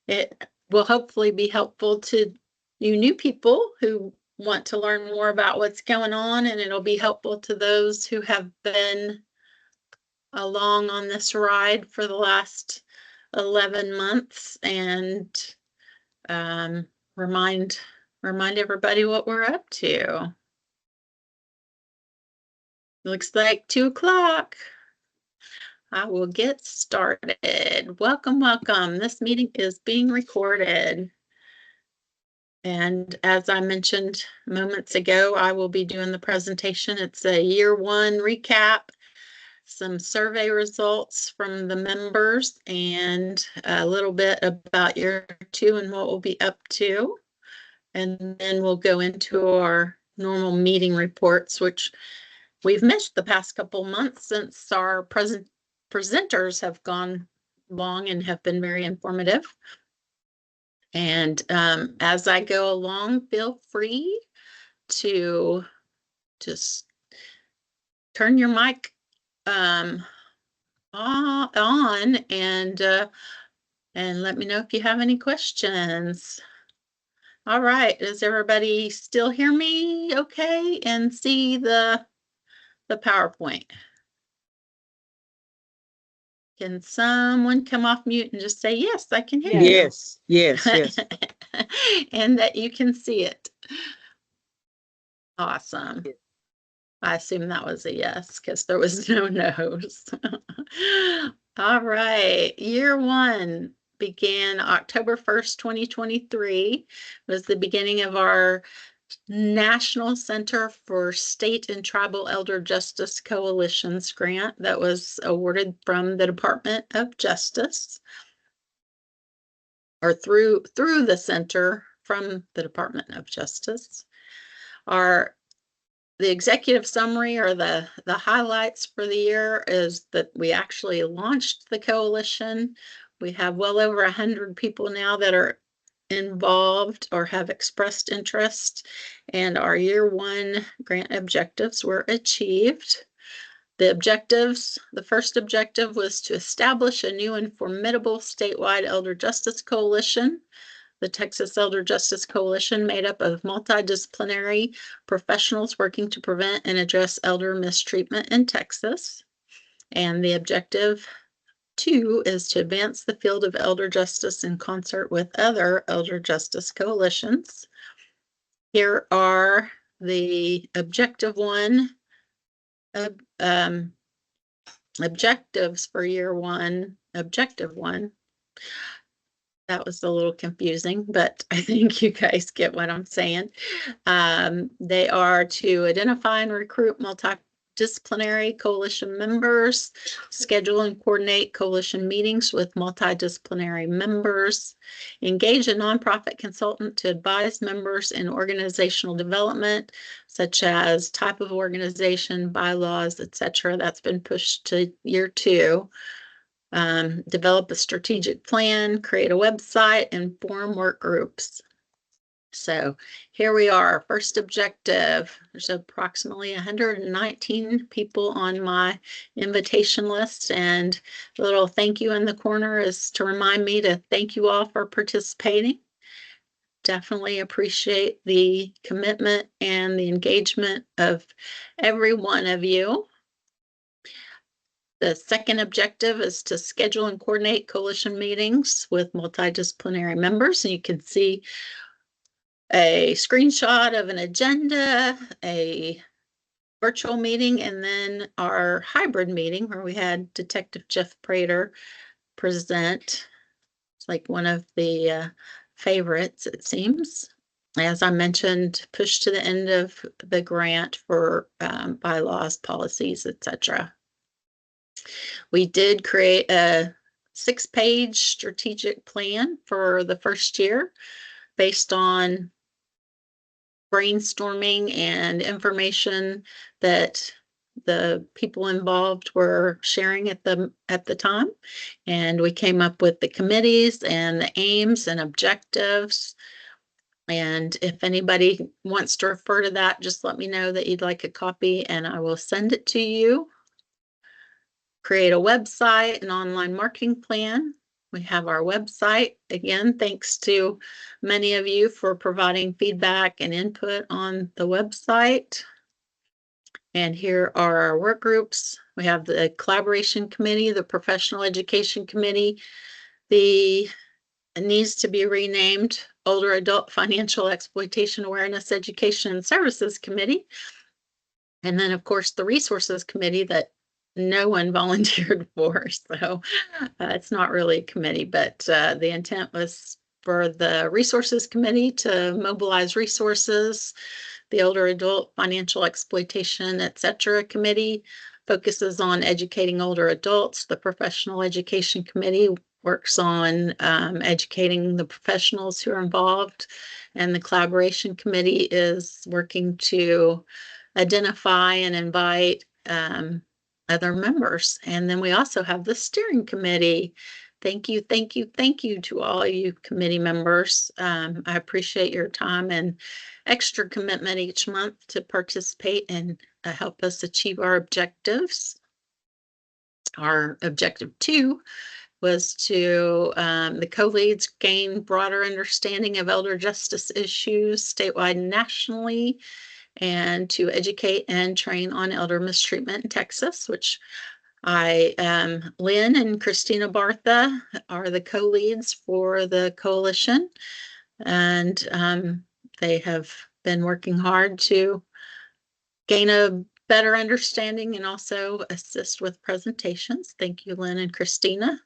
It will hopefully be helpful to you new people who want to learn more about what's going on, and it'll be helpful to those who have been along on this ride for the last 11 months and remind everybody what we're up to. Looks like 2 o'clock. I will get started. Welcome, welcome. This meeting is being recorded. And as I mentioned moments ago, I will be doing the presentation. It's a year 1 recap, some survey results from the members, and a little bit about year 2 and what we'll be up to. And then we'll go into our normal meeting reports, which we've missed the past couple months since our presenters have gone long and have been very informative. And as I go along, feel free to just turn your mic on and let me know if you have any questions. All right, does everybody still hear me okay and see the PowerPoint? Can someone come off mute and just say, yes, I can hear you? Yes, yes, yes. And that you can see it. Awesome. I assume that was a yes because there was no no's. All right, year 1 began October 1st, 2023, was the beginning of our National Center for State and Tribal Elder Justice Coalitions grant that was awarded from the Department of Justice, or through the center from the Department of Justice. The executive summary, or the highlights for the year, is that we actually launched the coalition. We have well over 100 people now that are involved or have expressed interest, and our year 1 grant objectives were achieved. The first objective was to establish a new and formidable statewide elder justice coalition. The Texas Elder Justice Coalition, made up of multidisciplinary professionals working to prevent and address elder mistreatment in Texas. And the objective 2 is to advance the field of elder justice in concert with other elder justice coalitions. Here are the objective 1 objectives for year 1. Objective 1. That was a little confusing, but I think you guys get what I'm saying. They are to identify and recruit multidisciplinary coalition members, schedule and coordinate coalition meetings with multidisciplinary members, engage a nonprofit consultant to advise members in organizational development, such as type of organization, bylaws, etc. That's been pushed to year 2. Develop a strategic plan, create a website, and form work groups. So here we are, first objective. There's approximately 119 people on my invitation list, and a little thank you in the corner is to remind me to thank you all for participating. Definitely appreciate the commitment and the engagement of every one of you. The second objective is to schedule and coordinate coalition meetings with multidisciplinary members. And you can see a screenshot of an agenda, a virtual meeting, and then our hybrid meeting where we had Detective Jeff Prater present. It's like one of the favorites, it seems. As I mentioned, pushed to the end of the grant for bylaws, policies, etc. We did create a 6-page strategic plan for the first year based on brainstorming and information that the people involved were sharing at the time. And we came up with the committees and the aims and objectives. And if anybody wants to refer to that, just let me know that you'd like a copy and I will send it to you. Create a website, an online marketing plan. We have our website. Again, thanks to many of you for providing feedback and input on the website. And here are our work groups. We have the collaboration committee, the professional education committee, the it needs to be renamed Older Adult Financial Exploitation Awareness Education and Services Committee. And then, of course, the resources committee that no one volunteered for. So it's not really a committee, but the intent was for the resources committee to mobilize resources. The Older Adult Financial Exploitation, etc. committee focuses on educating older adults. The professional education committee works on educating the professionals who are involved, and the collaboration committee is working to identify and invite other members. And then we also have the steering committee. Thank you, thank you, thank you to all you committee members. I appreciate your time and extra commitment each month to participate and help us achieve our objectives. Our objective 2 was to the co-leads gain broader understanding of elder justice issues statewide and nationally, and to educate and train on elder mistreatment in Texas, which Lynn and Christina Bartha are the co-leads for the coalition, and they have been working hard to gain a better understanding and also assist with presentations. Thank you, Lynn and Christina.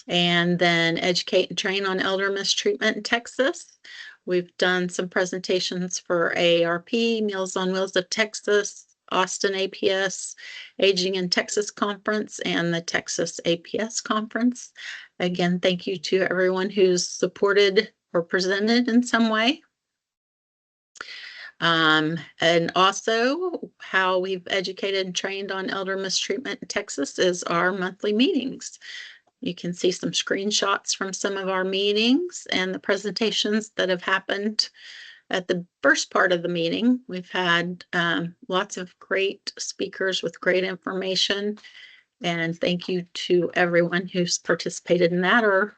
And then educate and train on elder mistreatment in Texas. We've done some presentations for AARP, Meals on Wheels of Texas, Austin APS, Aging in Texas Conference, and the Texas APS Conference. Again, thank you to everyone who's supported or presented in some way. And also how we've educated and trained on elder mistreatment in Texas is our monthly meetings. You can see some screenshots from some of our meetings and the presentations that have happened at the first part of the meeting. We've had lots of great speakers with great information, and thank you to everyone who's participated in that or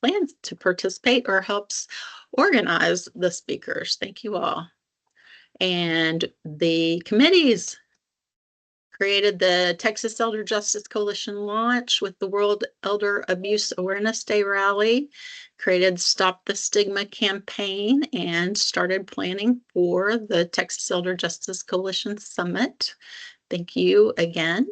plans to participate or helps organize the speakers. Thank you all. And the committees created the Texas Elder Justice Coalition launch with the World Elder Abuse Awareness Day rally, created Stop the Stigma campaign, and started planning for the Texas Elder Justice Coalition Summit. Thank you again.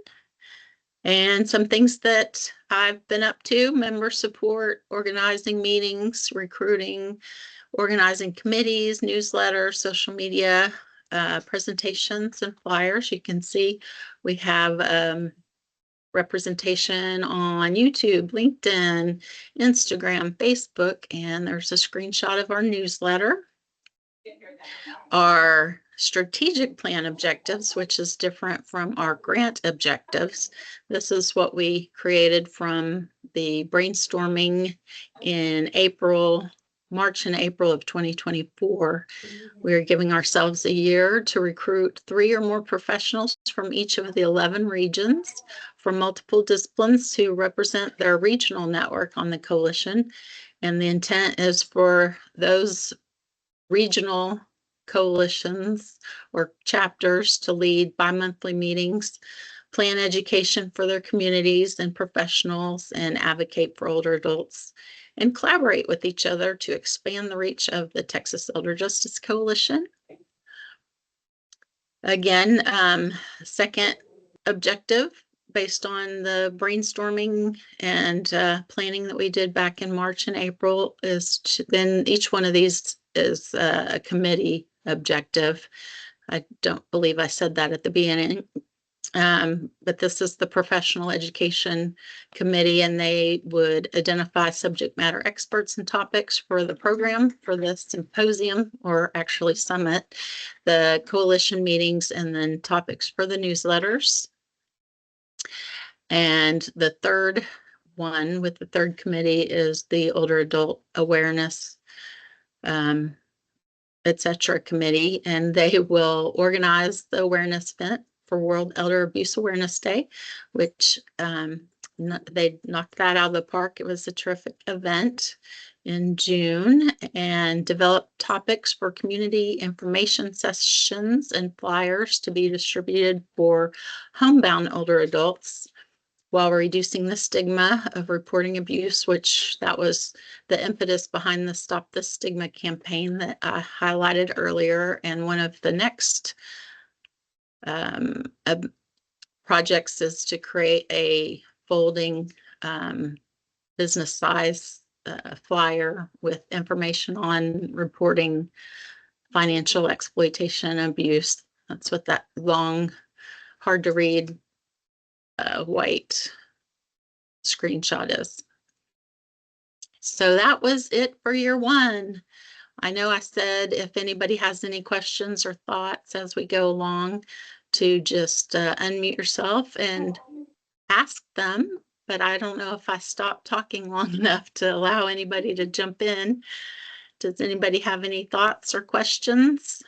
And some things that I've been up to: member support, organizing meetings, recruiting, organizing committees, newsletters, social media, presentations and flyers. You can see we have representation on YouTube, LinkedIn, Instagram, Facebook, and there's a screenshot of our newsletter. Our strategic plan objectives, which is different from our grant objectives. This is what we created from the brainstorming in March and April of 2024. We're giving ourselves a year to recruit 3 or more professionals from each of the 11 regions from multiple disciplines who represent their regional network on the coalition. And the intent is for those regional coalitions or chapters to lead bi-monthly meetings, plan education for their communities and professionals, and advocate for older adults, and collaborate with each other to expand the reach of the Texas Elder Justice Coalition. Again, second objective, based on the brainstorming and planning that we did back in March and April, is then each one of these is a committee objective. I don't believe I said that at the beginning. But this is the professional education committee, and they would identify subject matter experts and topics for the program for the symposium, or actually summit, the coalition meetings, and then topics for the newsletters. And the third one with the third committee is the older adult awareness, etc. committee, and they will organize the awareness event for World Elder Abuse Awareness Day, which they knocked that out of the park. It was a terrific event in June, and developed topics for community information sessions and flyers to be distributed for homebound older adults while reducing the stigma of reporting abuse, which that was the impetus behind the Stop the Stigma campaign that I highlighted earlier. And one of the next projects is to create a folding business size flyer with information on reporting financial exploitation and abuse. That's what that long, hard to read white screenshot is. So that was it for year one. I know I said if anybody has any questions or thoughts as we go along to just unmute yourself and ask them, but I don't know if I stopped talking long enough to allow anybody to jump in. Does anybody have any thoughts or questions?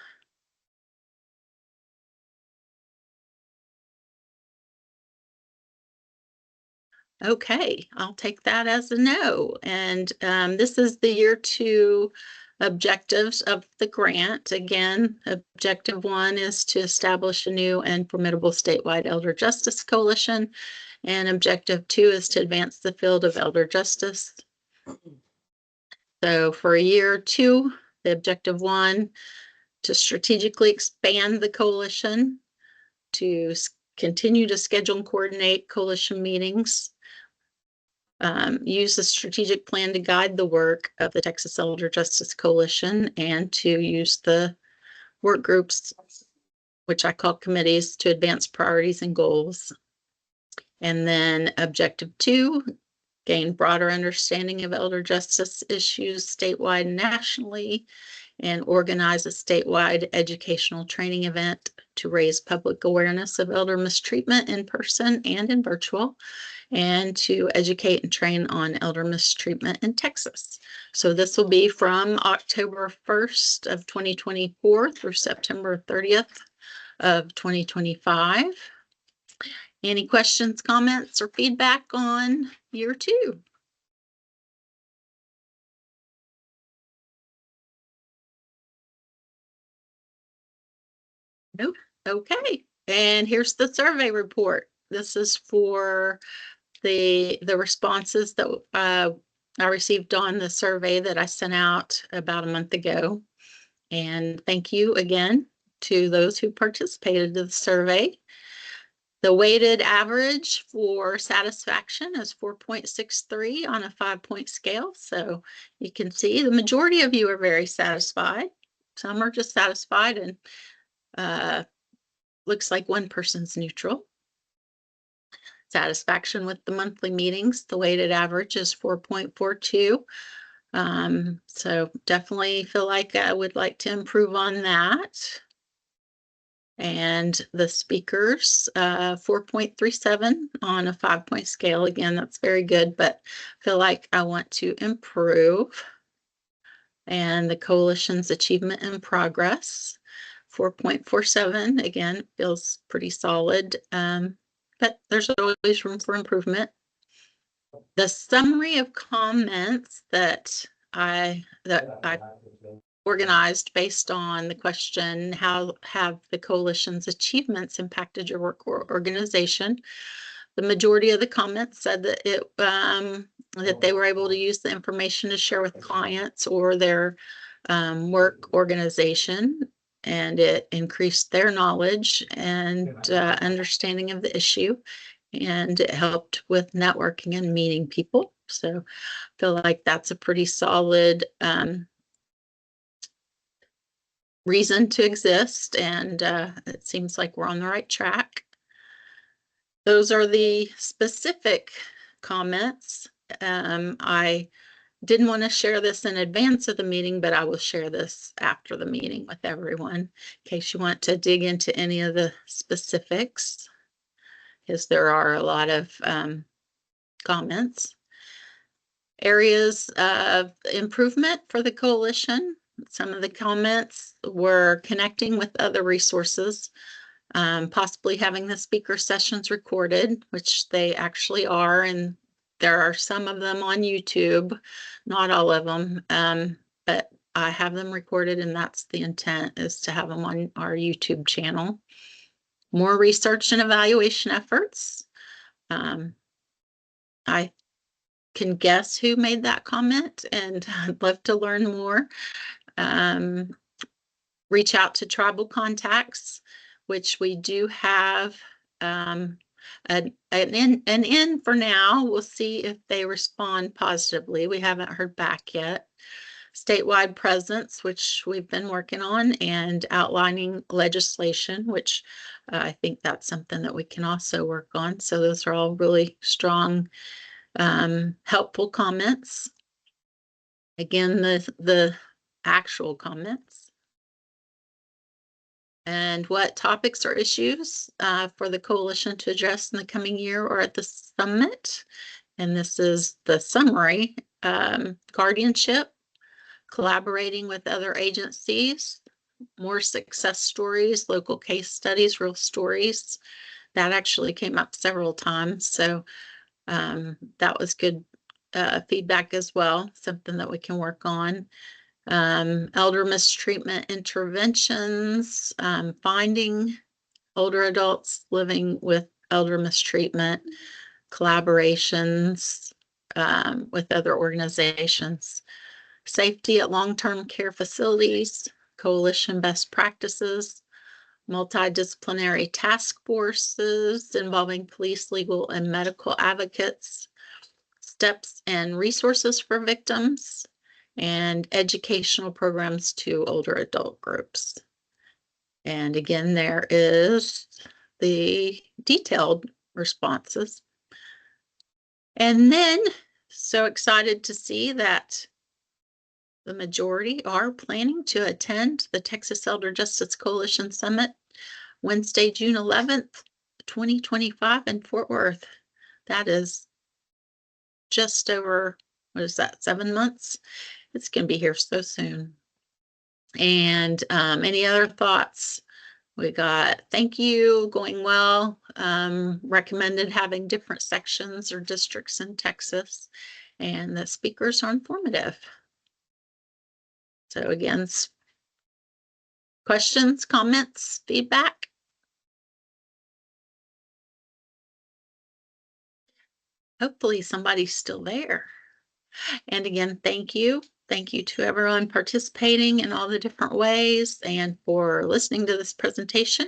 Okay, I'll take that as a no. And this is the year two objectives of the grant. Again, objective one is to establish a new and formidable statewide elder justice coalition. And objective two is to advance the field of elder justice. So for year two, the objective one, to strategically expand the coalition, to continue to schedule and coordinate coalition meetings, use the strategic plan to guide the work of the Texas Elder Justice Coalition, and to use the work groups, which I call committees, to advance priorities and goals. And then objective two, gain broader understanding of elder justice issues statewide and nationally, and organize a statewide educational training event to raise public awareness of elder mistreatment in person and in virtual, and to educate and train on elder mistreatment in Texas. So this will be from October 1st of 2024 through September 30th of 2025. Any questions, comments, or feedback on year two? Nope. Okay. And here's the survey report. This is for the responses that I received on the survey that I sent out about a month ago. And thank you again to those who participated in the survey. The weighted average for satisfaction is 4.63 on a 5-point scale. So you can see the majority of you are very satisfied. Some are just satisfied, and looks like one person's neutral. Satisfaction with the monthly meetings, the weighted average is 4.42. So definitely feel like I would like to improve on that. And the speakers, 4.37 on a 5-point scale. Again, that's very good, but feel like I want to improve. And the coalition's achievement and progress, 4.47. Again, feels pretty solid, but there's always room for improvement. The summary of comments that I organized based on the question, how have the coalition's achievements impacted your work or organization? The majority of the comments said that that they were able to use the information to share with clients or their work organization, and it increased their knowledge and understanding of the issue, and it helped with networking and meeting people. So I feel like that's a pretty solid reason to exist, and it seems like we're on the right track. Those are the specific comments. I didn't want to share this in advance of the meeting, but I will share this after the meeting with everyone in case you want to dig into any of the specifics, because there are a lot of comments. Areas of improvement for the coalition. Some of the comments were connecting with other resources. possibly having the speaker sessions recorded, which they actually are, and there are some of them on YouTube, not all of them, but I have them recorded, and that's the intent, is to have them on our YouTube channel. More research and evaluation efforts. I can guess who made that comment, and I'd love to learn more. Reach out to tribal contacts, which we do have an in for now. We'll see if they respond positively. We haven't heard back yet. Statewide presence, which we've been working on, and outlining legislation, which I think that's something that we can also work on. So those are all really strong, helpful comments. Again, the actual comments. And what topics or issues for the coalition to address in the coming year or at the summit. And this is the summary. Guardianship, collaborating with other agencies, more success stories, local case studies, real stories. That actually came up several times. So that was good feedback as well, something that we can work on. Elder mistreatment interventions, finding older adults living with elder mistreatment, collaborations with other organizations, safety at long-term care facilities, coalition best practices, multidisciplinary task forces involving police, legal, and medical advocates, steps and resources for victims, and educational programs to older adult groups. And again, there is the detailed responses. And then, so excited to see that the majority are planning to attend the Texas Elder Justice Coalition Summit Wednesday, June 11th, 2025 in Fort Worth. That is just over, what is that, 7 months? It's going to be here so soon. And any other thoughts? We got thank you, going well, recommended having different sections or districts in Texas, and the speakers are informative. So again, questions, comments, feedback? Hopefully somebody's still there. And again, thank you. Thank you to everyone participating in all the different ways and for listening to this presentation.